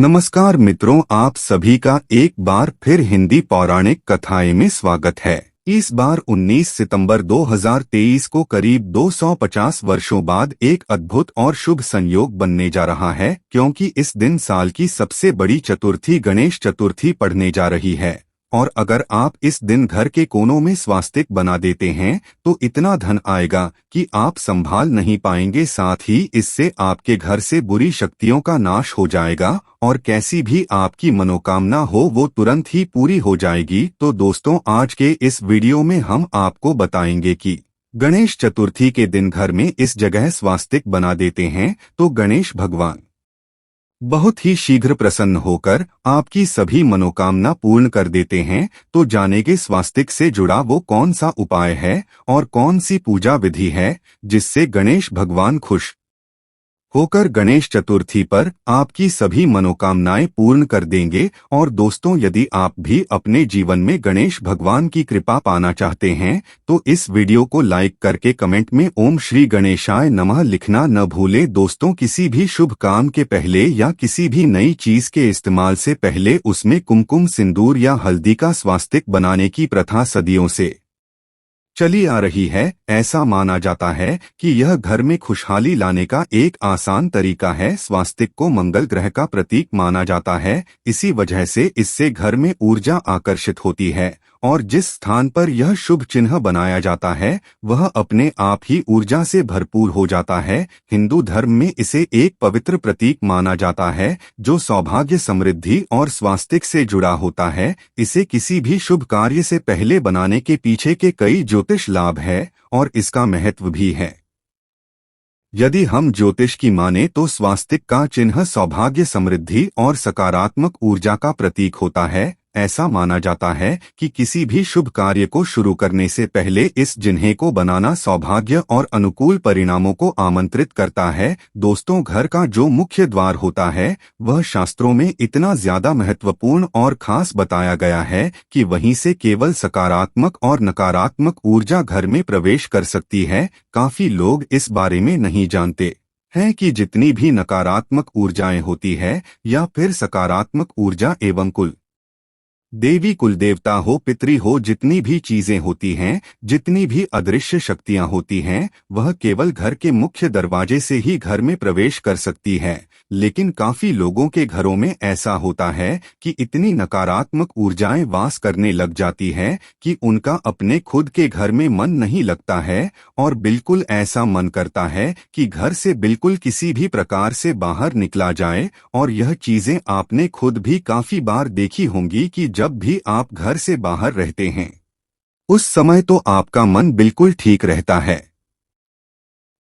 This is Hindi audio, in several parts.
नमस्कार मित्रों, आप सभी का एक बार फिर हिंदी पौराणिक कथाएं में स्वागत है। इस बार 19 सितंबर 2023 को करीब 250 वर्षों बाद एक अद्भुत और शुभ संयोग बनने जा रहा है, क्योंकि इस दिन साल की सबसे बड़ी चतुर्थी गणेश चतुर्थी पड़ने जा रही है। और अगर आप इस दिन घर के कोनों में स्वास्तिक बना देते हैं तो इतना धन आएगा कि आप संभाल नहीं पाएंगे। साथ ही इससे आपके घर से बुरी शक्तियों का नाश हो जाएगा और कैसी भी आपकी मनोकामना हो वो तुरंत ही पूरी हो जाएगी। तो दोस्तों, आज के इस वीडियो में हम आपको बताएंगे कि गणेश चतुर्थी के दिन घर में इस जगह स्वास्तिक बना देते हैं तो गणेश भगवान बहुत ही शीघ्र प्रसन्न होकर आपकी सभी मनोकामना पूर्ण कर देते हैं। तो जानेंगे स्वास्तिक से जुड़ा वो कौन सा उपाय है और कौन सी पूजा विधि है जिससे गणेश भगवान खुश होकर गणेश चतुर्थी पर आपकी सभी मनोकामनाएं पूर्ण कर देंगे। और दोस्तों, यदि आप भी अपने जीवन में गणेश भगवान की कृपा पाना चाहते हैं तो इस वीडियो को लाइक करके कमेंट में ओम श्री गणेशाय नमः लिखना न भूलें। दोस्तों, किसी भी शुभ काम के पहले या किसी भी नई चीज के इस्तेमाल से पहले उसमें कुमकुम, सिंदूर या हल्दी का स्वास्तिक बनाने की प्रथा सदियों से चली आ रही है। ऐसा माना जाता है कि यह घर में खुशहाली लाने का एक आसान तरीका है। स्वास्तिक को मंगल ग्रह का प्रतीक माना जाता है, इसी वजह से इससे घर में ऊर्जा आकर्षित होती है और जिस स्थान पर यह शुभ चिन्ह बनाया जाता है वह अपने आप ही ऊर्जा से भरपूर हो जाता है। हिंदू धर्म में इसे एक पवित्र प्रतीक माना जाता है जो सौभाग्य, समृद्धि और स्वास्तिक से जुड़ा होता है। इसे किसी भी शुभ कार्य से पहले बनाने के पीछे के कई ज्योतिष लाभ है और इसका महत्व भी है। यदि हम ज्योतिष की माने तो स्वास्तिक का चिन्ह सौभाग्य, समृद्धि और सकारात्मक ऊर्जा का प्रतीक होता है। ऐसा माना जाता है कि किसी भी शुभ कार्य को शुरू करने से पहले इस चिन्ह को बनाना सौभाग्य और अनुकूल परिणामों को आमंत्रित करता है। दोस्तों, घर का जो मुख्य द्वार होता है वह शास्त्रों में इतना ज्यादा महत्वपूर्ण और खास बताया गया है कि वहीं से केवल सकारात्मक और नकारात्मक ऊर्जा घर में प्रवेश कर सकती है। काफी लोग इस बारे में नहीं जानते हैं कि जितनी भी नकारात्मक ऊर्जाएं होती है या फिर सकारात्मक ऊर्जा एवं कुल देवी, कुल देवता हो, पितरी हो, जितनी भी चीजें होती हैं, जितनी भी अदृश्य शक्तियां होती हैं, वह केवल घर के मुख्य दरवाजे से ही घर में प्रवेश कर सकती है। लेकिन काफी लोगों के घरों में ऐसा होता है कि इतनी नकारात्मक ऊर्जाएं वास करने लग जाती है कि उनका अपने खुद के घर में मन नहीं लगता है और बिल्कुल ऐसा मन करता है कि घर से बिल्कुल किसी भी प्रकार से बाहर निकला जाए। और यह चीजें आपने खुद भी काफी बार देखी होंगी कि जब भी आप घर से बाहर रहते हैं उस समय तो आपका मन बिल्कुल ठीक रहता है,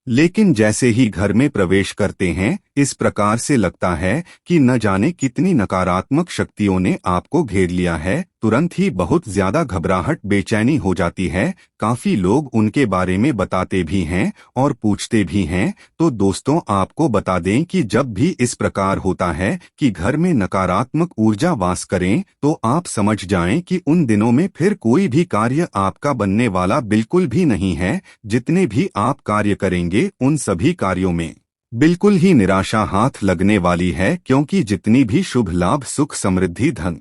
लेकिन जैसे ही घर में प्रवेश करते हैं इस प्रकार से लगता है कि न जाने कितनी नकारात्मक शक्तियों ने आपको घेर लिया है। तुरंत ही बहुत ज्यादा घबराहट, बेचैनी हो जाती है। काफी लोग उनके बारे में बताते भी हैं और पूछते भी हैं। तो दोस्तों, आपको बता दें कि जब भी इस प्रकार होता है कि घर में नकारात्मक ऊर्जा वास करें तो आप समझ जाएं कि उन दिनों में फिर कोई भी कार्य आपका बनने वाला बिल्कुल भी नहीं है। जितने भी आप कार्य करेंगे उन सभी कार्यों में बिल्कुल ही निराशा हाथ लगने वाली है, क्योंकि जितनी भी शुभ लाभ, सुख, समृद्धि, धन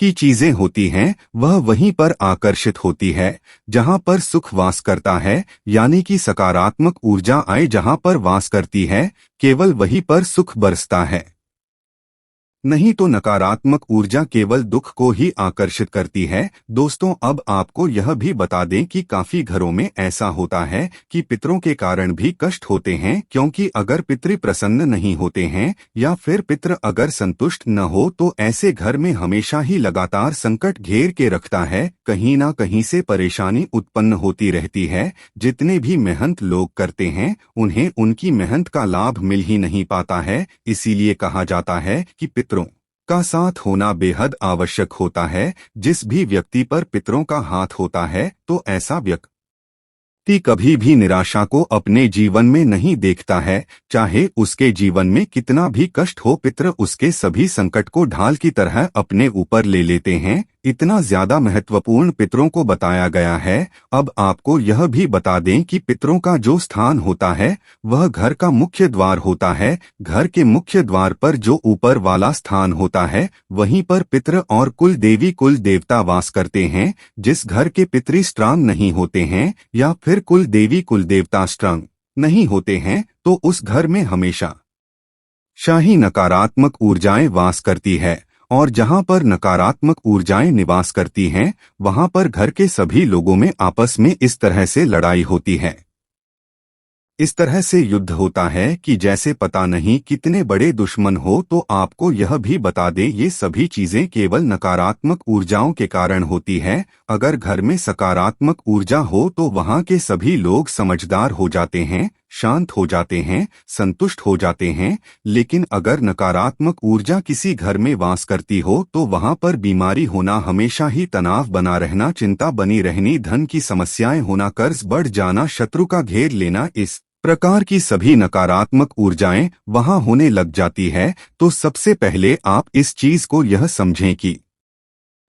की चीजें होती हैं वह वहीं पर आकर्षित होती है जहां पर सुख वास करता है। यानी कि सकारात्मक ऊर्जा आए जहां पर वास करती है, केवल वहीं पर सुख बरसता है। नहीं तो नकारात्मक ऊर्जा केवल दुख को ही आकर्षित करती है। दोस्तों, अब आपको यह भी बता दें कि काफी घरों में ऐसा होता है कि पितरों के कारण भी कष्ट होते हैं, क्योंकि अगर पितृ प्रसन्न नहीं होते हैं या फिर पितृ अगर संतुष्ट न हो तो ऐसे घर में हमेशा ही लगातार संकट घेर के रखता है। कहीं ना कहीं से परेशानी उत्पन्न होती रहती है। जितने भी मेहनत लोग करते हैं उन्हें उनकी मेहनत का लाभ मिल ही नहीं पाता है। इसीलिए कहा जाता है कि पितरों का साथ होना बेहद आवश्यक होता है। जिस भी व्यक्ति पर पितरों का हाथ होता है तो ऐसा व्यक्ति कभी भी निराशा को अपने जीवन में नहीं देखता है। चाहे उसके जीवन में कितना भी कष्ट हो, पितर उसके सभी संकट को ढाल की तरह अपने ऊपर ले लेते हैं। इतना ज्यादा महत्वपूर्ण पितरों को बताया गया है। अब आपको यह भी बता दें कि पितरों का जो स्थान होता है वह घर का मुख्य द्वार होता है। घर के मुख्य द्वार पर जो ऊपर वाला स्थान होता है वहीं पर पितृ और कुल देवी कुल देवता वास करते हैं। जिस घर के पितृ स्ट्रांग नहीं होते हैं या फिर कुल देवी कुल देवता स्ट्रांग नहीं होते हैं तो उस घर में हमेशा शाही नकारात्मक ऊर्जाएं वास करती है। और जहां पर नकारात्मक ऊर्जाएं निवास करती हैं वहां पर घर के सभी लोगों में आपस में इस तरह से लड़ाई होती है, इस तरह से युद्ध होता है कि जैसे पता नहीं कितने बड़े दुश्मन हो। तो आपको यह भी बता दें ये सभी चीजें केवल नकारात्मक ऊर्जाओं के कारण होती है। अगर घर में सकारात्मक ऊर्जा हो तो वहां के सभी लोग समझदार हो जाते हैं, शांत हो जाते हैं, संतुष्ट हो जाते हैं। लेकिन अगर नकारात्मक ऊर्जा किसी घर में वास करती हो तो वहां पर बीमारी होना, हमेशा ही तनाव बना रहना, चिंता बनी रहनी, धन की समस्याएं होना, कर्ज बढ़ जाना, शत्रु का घेर लेना, इस प्रकार की सभी नकारात्मक ऊर्जाएं वहां होने लग जाती है। तो सबसे पहले आप इस चीज को यह समझें कि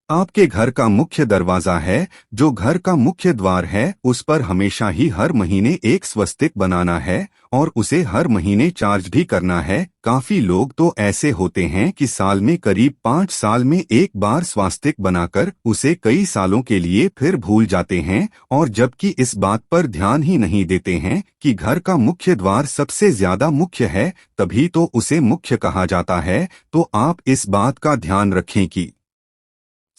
आपके घर का मुख्य दरवाजा है, जो घर का मुख्य द्वार है, उस पर हमेशा ही हर महीने एक स्वस्तिक बनाना है और उसे हर महीने चार्ज भी करना है। काफी लोग तो ऐसे होते हैं कि साल में करीब 5 साल में एक बार स्वास्तिक बनाकर उसे कई सालों के लिए फिर भूल जाते हैं और जबकि इस बात पर ध्यान ही नहीं देते हैं कि घर का मुख्य द्वार सबसे ज्यादा मुख्य है, तभी तो उसे मुख्य कहा जाता है। तो आप इस बात का ध्यान रखें कि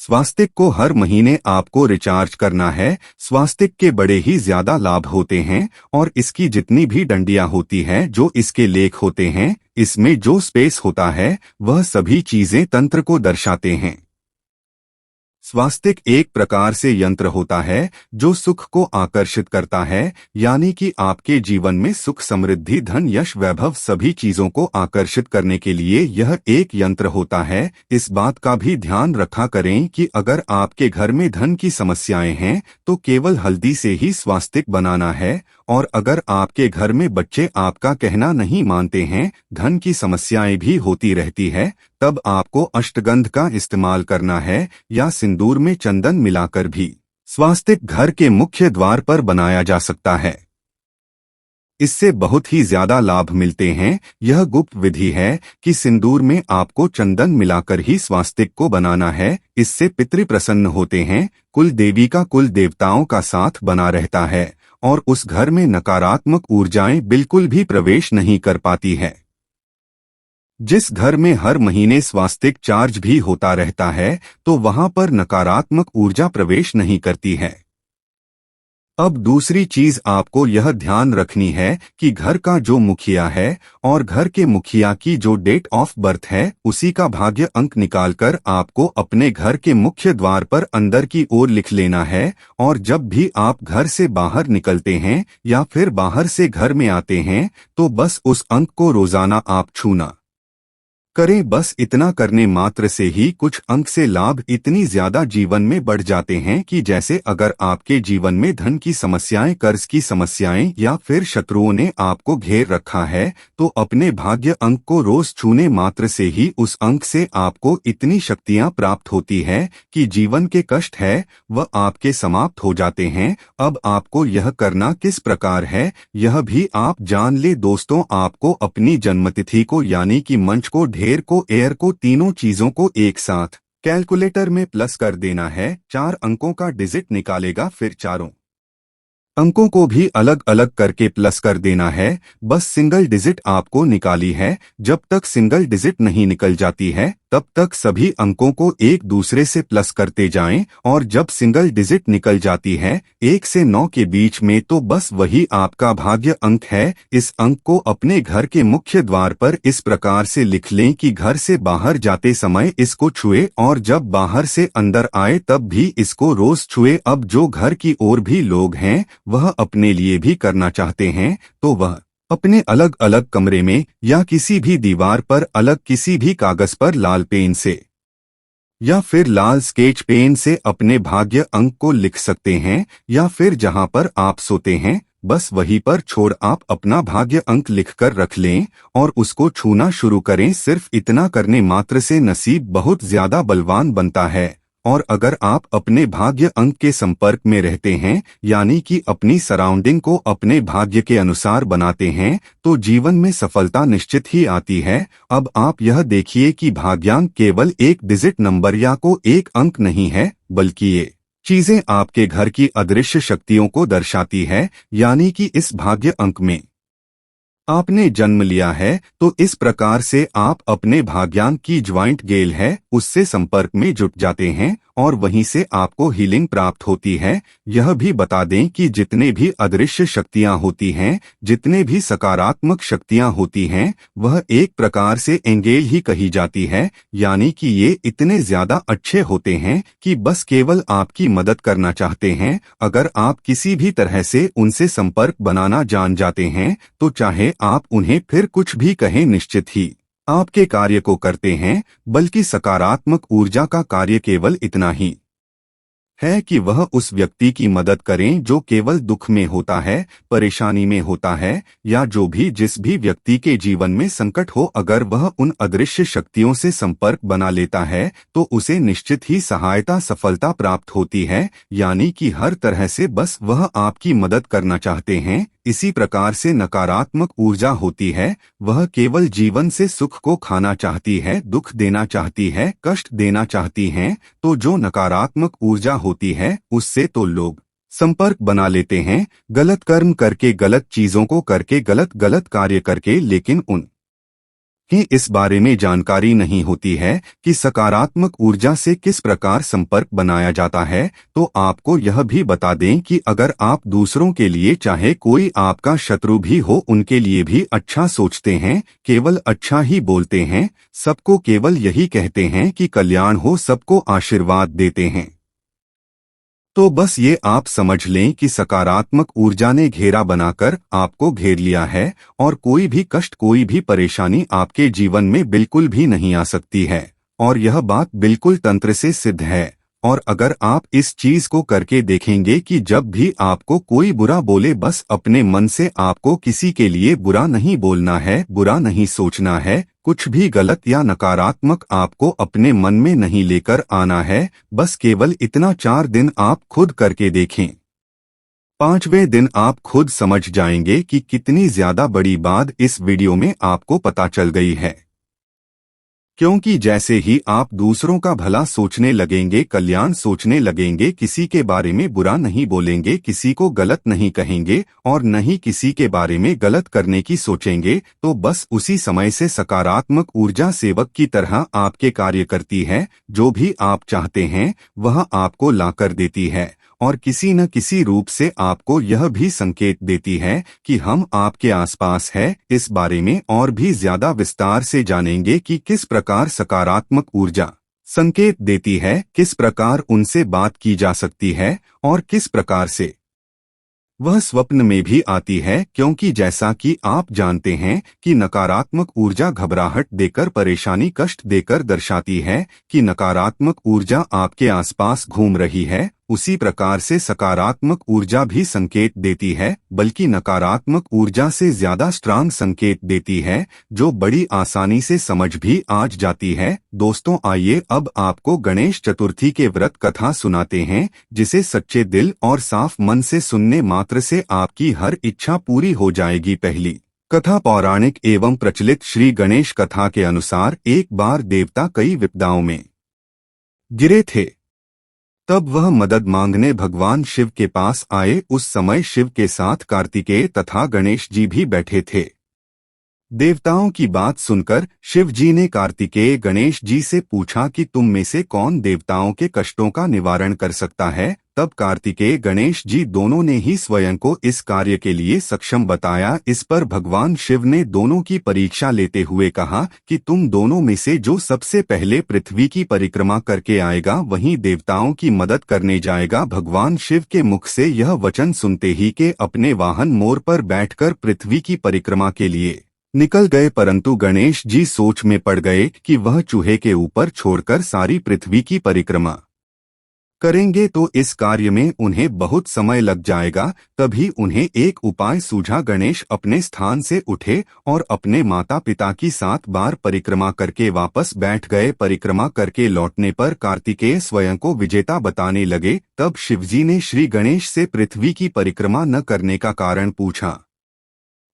स्वास्तिक को हर महीने आपको रिचार्ज करना है। स्वास्तिक के बड़े ही ज्यादा लाभ होते हैं और इसकी जितनी भी डंडियां होती है, जो इसके लेख होते हैं, इसमें जो स्पेस होता है, वह सभी चीजें तंत्र को दर्शाते हैं। स्वास्तिक एक प्रकार से यंत्र होता है जो सुख को आकर्षित करता है, यानी कि आपके जीवन में सुख, समृद्धि, धन, यश, वैभव सभी चीजों को आकर्षित करने के लिए यह एक यंत्र होता है। इस बात का भी ध्यान रखा करें कि अगर आपके घर में धन की समस्याएं हैं तो केवल हल्दी से ही स्वास्तिक बनाना है। और अगर आपके घर में बच्चे आपका कहना नहीं मानते हैं, धन की समस्याएं भी होती रहती है, तब आपको अष्टगंध का इस्तेमाल करना है या सिंदूर में चंदन मिलाकर भी स्वास्तिक घर के मुख्य द्वार पर बनाया जा सकता है। इससे बहुत ही ज्यादा लाभ मिलते हैं। यह गुप्त विधि है कि सिंदूर में आपको चंदन मिलाकर ही स्वास्तिक को बनाना है। इससे पितृ प्रसन्न होते हैं, कुल देवी का कुल देवताओं का साथ बना रहता है और उस घर में नकारात्मक ऊर्जाएं बिल्कुल भी प्रवेश नहीं कर पाती है। जिस घर में हर महीने स्वास्तिक चार्ज भी होता रहता है तो वहां पर नकारात्मक ऊर्जा प्रवेश नहीं करती है। अब दूसरी चीज आपको यह ध्यान रखनी है कि घर का जो मुखिया है और घर के मुखिया की जो डेट ऑफ बर्थ है, उसी का भाग्य अंक निकालकर आपको अपने घर के मुख्य द्वार पर अंदर की ओर लिख लेना है। और जब भी आप घर से बाहर निकलते हैं या फिर बाहर से घर में आते हैं तो बस उस अंक को रोजाना आप छूना करें। बस इतना करने मात्र से ही कुछ अंक से लाभ इतनी ज्यादा जीवन में बढ़ जाते हैं कि जैसे अगर आपके जीवन में धन की समस्याएं, कर्ज की समस्याएं या फिर शत्रुओं ने आपको घेर रखा है तो अपने भाग्य अंक को रोज छूने मात्र से ही उस अंक से आपको इतनी शक्तियां प्राप्त होती है कि जीवन के कष्ट है वह आपके समाप्त हो जाते हैं। अब आपको यह करना किस प्रकार है यह भी आप जान ले दोस्तों। आपको अपनी जन्मतिथि को यानी कि मंच को, ढेर को, एयर को, तीनों चीजों को एक साथ कैलकुलेटर में प्लस कर देना है। 4 अंकों का डिजिट निकालेगा, फिर चारों अंकों को भी अलग अलग करके प्लस कर देना है। बस सिंगल डिजिट आपको निकाली है। जब तक सिंगल डिजिट नहीं निकल जाती है तब तक सभी अंकों को एक दूसरे से प्लस करते जाएं और जब सिंगल डिजिट निकल जाती है 1 से 9 के बीच में तो बस वही आपका भाग्य अंक है। इस अंक को अपने घर के मुख्य द्वार पर इस प्रकार से लिख लें कि घर से बाहर जाते समय इसको छुए और जब बाहर से अंदर आए तब भी इसको रोज छुए। अब जो घर की ओर भी लोग हैं वह अपने लिए भी करना चाहते हैं तो वह अपने अलग अलग कमरे में या किसी भी दीवार पर अलग किसी भी कागज पर लाल पेन से या फिर लाल स्केच पेन से अपने भाग्य अंक को लिख सकते हैं या फिर जहां पर आप सोते हैं बस वहीं पर छोड़ आप अपना भाग्य अंक लिखकर रख लें और उसको छूना शुरू करें। सिर्फ इतना करने मात्र से नसीब बहुत ज्यादा बलवान बनता है और अगर आप अपने भाग्य अंक के संपर्क में रहते हैं, यानी कि अपनी सराउंडिंग को अपने भाग्य के अनुसार बनाते हैं, तो जीवन में सफलता निश्चित ही आती है। अब आप यह देखिए कि भाग्यांक केवल एक डिजिट नंबर या को एक अंक नहीं है, बल्कि ये चीजें आपके घर की अदृश्य शक्तियों को दर्शाती है। यानी कि इस भाग्य अंक में आपने जन्म लिया है, तो इस प्रकार से आप अपने भाग्यांक की ज्वाइंट गेल है उससे संपर्क में जुट जाते हैं और वहीं से आपको हीलिंग प्राप्त होती है। यह भी बता दें कि जितने भी अदृश्य शक्तियां होती हैं, जितने भी सकारात्मक शक्तियां होती हैं, वह एक प्रकार से एंगेल ही कही जाती है। यानी कि ये इतने ज्यादा अच्छे होते हैं कि बस केवल आपकी मदद करना चाहते हैं। अगर आप किसी भी तरह से उनसे संपर्क बनाना जान जाते हैं, तो चाहे आप उन्हें फिर कुछ भी कहें, निश्चित ही आपके कार्य को करते हैं। बल्कि सकारात्मक ऊर्जा का कार्य केवल इतना ही है कि वह उस व्यक्ति की मदद करें जो केवल दुख में होता है, परेशानी में होता है, या जिस भी व्यक्ति के जीवन में संकट हो, अगर वह उन अदृश्य शक्तियों से संपर्क बना लेता है तो उसे निश्चित ही सहायता, सफलता प्राप्त होती है। यानी कि हर तरह से बस वह आपकी मदद करना चाहते हैं। इसी प्रकार से नकारात्मक ऊर्जा होती है, वह केवल जीवन से सुख को खाना चाहती है, दुख देना चाहती है, कष्ट देना चाहती है। तो जो नकारात्मक ऊर्जा होती है, उससे तो लोग संपर्क बना लेते हैं, गलत कर्म करके, गलत चीजों को करके, गलत गलत कार्य करके, लेकिन उन ही इस बारे में जानकारी नहीं होती है कि सकारात्मक ऊर्जा से किस प्रकार संपर्क बनाया जाता है। तो आपको यह भी बता दें कि अगर आप दूसरों के लिए, चाहे कोई आपका शत्रु भी हो, उनके लिए भी अच्छा सोचते हैं, केवल अच्छा ही बोलते हैं, सबको केवल यही कहते हैं कि कल्याण हो, सबको आशीर्वाद देते हैं, तो बस ये आप समझ लें कि सकारात्मक ऊर्जा ने घेरा बनाकर आपको घेर लिया है और कोई भी कष्ट, कोई भी परेशानी आपके जीवन में बिल्कुल भी नहीं आ सकती है। और यह बात बिल्कुल तंत्र से सिद्ध है। और अगर आप इस चीज को करके देखेंगे कि जब भी आपको कोई बुरा बोले, बस अपने मन से आपको किसी के लिए बुरा नहीं बोलना है, बुरा नहीं सोचना है, कुछ भी गलत या नकारात्मक आपको अपने मन में नहीं लेकर आना है। बस केवल इतना 4 दिन आप खुद करके देखें। 5वें दिन आप खुद समझ जाएंगे कि कितनी ज्यादा बड़ी बात इस वीडियो में आपको पता चल गई है। क्योंकि जैसे ही आप दूसरों का भला सोचने लगेंगे, कल्याण सोचने लगेंगे, किसी के बारे में बुरा नहीं बोलेंगे, किसी को गलत नहीं कहेंगे और न ही किसी के बारे में गलत करने की सोचेंगे, तो बस उसी समय से सकारात्मक ऊर्जा सेवक की तरह आपके कार्य करती है। जो भी आप चाहते हैं वह आपको लाकर देती है और किसी न किसी रूप से आपको यह भी संकेत देती है कि हम आपके आसपास है। इस बारे में और भी ज्यादा विस्तार से जानेंगे कि किस प्रकार सकारात्मक ऊर्जा संकेत देती है, किस प्रकार उनसे बात की जा सकती है और किस प्रकार से वह स्वप्न में भी आती है। क्योंकि जैसा कि आप जानते हैं कि नकारात्मक ऊर्जा घबराहट देकर, परेशानी, कष्ट देकर दर्शाती है कि नकारात्मक ऊर्जा आपके आसपास घूम रही है, उसी प्रकार से सकारात्मक ऊर्जा भी संकेत देती है, बल्कि नकारात्मक ऊर्जा से ज्यादा स्ट्रांग संकेत देती है, जो बड़ी आसानी से समझ भी आ जाती है। दोस्तों, आइए अब आपको गणेश चतुर्थी के व्रत कथा सुनाते हैं, जिसे सच्चे दिल और साफ मन से सुनने मात्र से आपकी हर इच्छा पूरी हो जाएगी। पहली कथा पौराणिक एवं प्रचलित श्री गणेश कथा के अनुसार, एक बार देवता कई विपदाओं में गिरे थे। तब वह मदद मांगने भगवान शिव के पास आए। उस समय शिव के साथ कार्तिकेय तथा गणेश जी भी बैठे थे। देवताओं की बात सुनकर शिव जी ने कार्तिकेय गणेश जी से पूछा कि तुम में से कौन देवताओं के कष्टों का निवारण कर सकता है। तब कार्तिकेय गणेश जी दोनों ने ही स्वयं को इस कार्य के लिए सक्षम बताया। इस पर भगवान शिव ने दोनों की परीक्षा लेते हुए कहा कि तुम दोनों में से जो सबसे पहले पृथ्वी की परिक्रमा करके आएगा, वही देवताओं की मदद करने जाएगा। भगवान शिव के मुख से यह वचन सुनते ही के अपने वाहन मोर पर बैठकर पृथ्वी की परिक्रमा के लिए निकल गए, परंतु गणेश जी सोच में पड़ गए कि वह चूहे के ऊपर छोड़कर सारी पृथ्वी की परिक्रमा करेंगे तो इस कार्य में उन्हें बहुत समय लग जाएगा। तभी उन्हें एक उपाय सूझा। गणेश अपने स्थान से उठे और अपने माता पिता की 7 बार परिक्रमा करके वापस बैठ गए। परिक्रमा करके लौटने पर कार्तिकेय स्वयं को विजेता बताने लगे। तब शिवजी ने श्री गणेश से पृथ्वी की परिक्रमा न करने का कारण पूछा।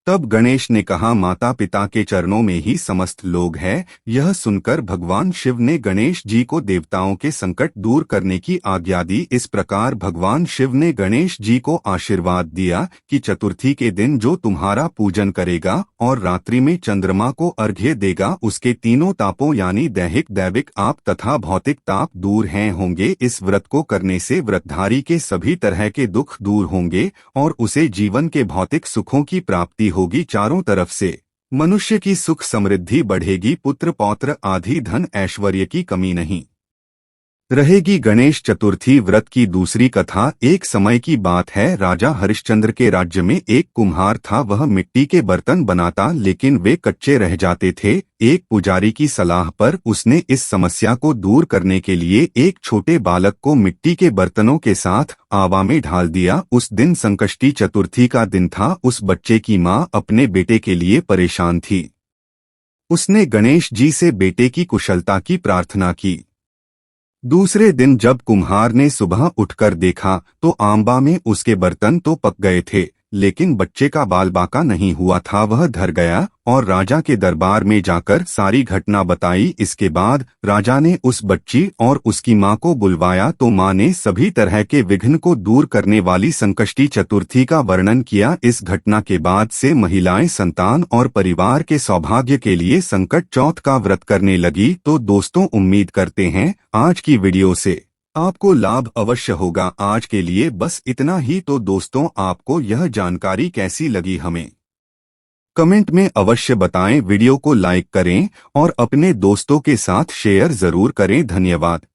तब गणेश ने कहा, माता पिता के चरणों में ही समस्त लोग हैं। यह सुनकर भगवान शिव ने गणेश जी को देवताओं के संकट दूर करने की आज्ञा दी। इस प्रकार भगवान शिव ने गणेश जी को आशीर्वाद दिया कि चतुर्थी के दिन जो तुम्हारा पूजन करेगा और रात्रि में चंद्रमा को अर्घ्य देगा, उसके तीनों तापों यानी दैहिक, दैविक आप तथा भौतिक ताप दूर हैं होंगे। इस व्रत को करने से व्रतधारी के सभी तरह के दुख दूर होंगे और उसे जीवन के भौतिक सुखों की प्राप्ति होगी। चारों तरफ से मनुष्य की सुख समृद्धि बढ़ेगी। पुत्र पौत्र आदि धन ऐश्वर्य की कमी नहीं रहेगी। गणेश चतुर्थी व्रत की दूसरी कथा। एक समय की बात है, राजा हरिश्चंद्र के राज्य में एक कुम्हार था। वह मिट्टी के बर्तन बनाता, लेकिन वे कच्चे रह जाते थे। एक पुजारी की सलाह पर उसने इस समस्या को दूर करने के लिए एक छोटे बालक को मिट्टी के बर्तनों के साथ आवा में ढाल दिया। उस दिन संकष्टी चतुर्थी का दिन था। उस बच्चे की माँ अपने बेटे के लिए परेशान थी। उसने गणेश जी से बेटे की कुशलता की प्रार्थना की। दूसरे दिन जब कुम्हार ने सुबह उठकर देखा तो आंबा में उसके बर्तन तो पक गए थे, लेकिन बच्चे का बाल बाका नहीं हुआ था। वह डर गया और राजा के दरबार में जाकर सारी घटना बताई। इसके बाद राजा ने उस बच्ची और उसकी माँ को बुलवाया तो माँ ने सभी तरह के विघ्न को दूर करने वाली संकष्टी चतुर्थी का वर्णन किया। इस घटना के बाद से महिलाएं संतान और परिवार के सौभाग्य के लिए संकट चौथ का व्रत करने लगी। तो दोस्तों, उम्मीद करते हैं आज की वीडियो से आपको लाभ अवश्य होगा। आज के लिए बस इतना ही। तो दोस्तों, आपको यह जानकारी कैसी लगी हमें कमेंट में अवश्य बताएं। वीडियो को लाइक करें और अपने दोस्तों के साथ शेयर जरूर करें। धन्यवाद।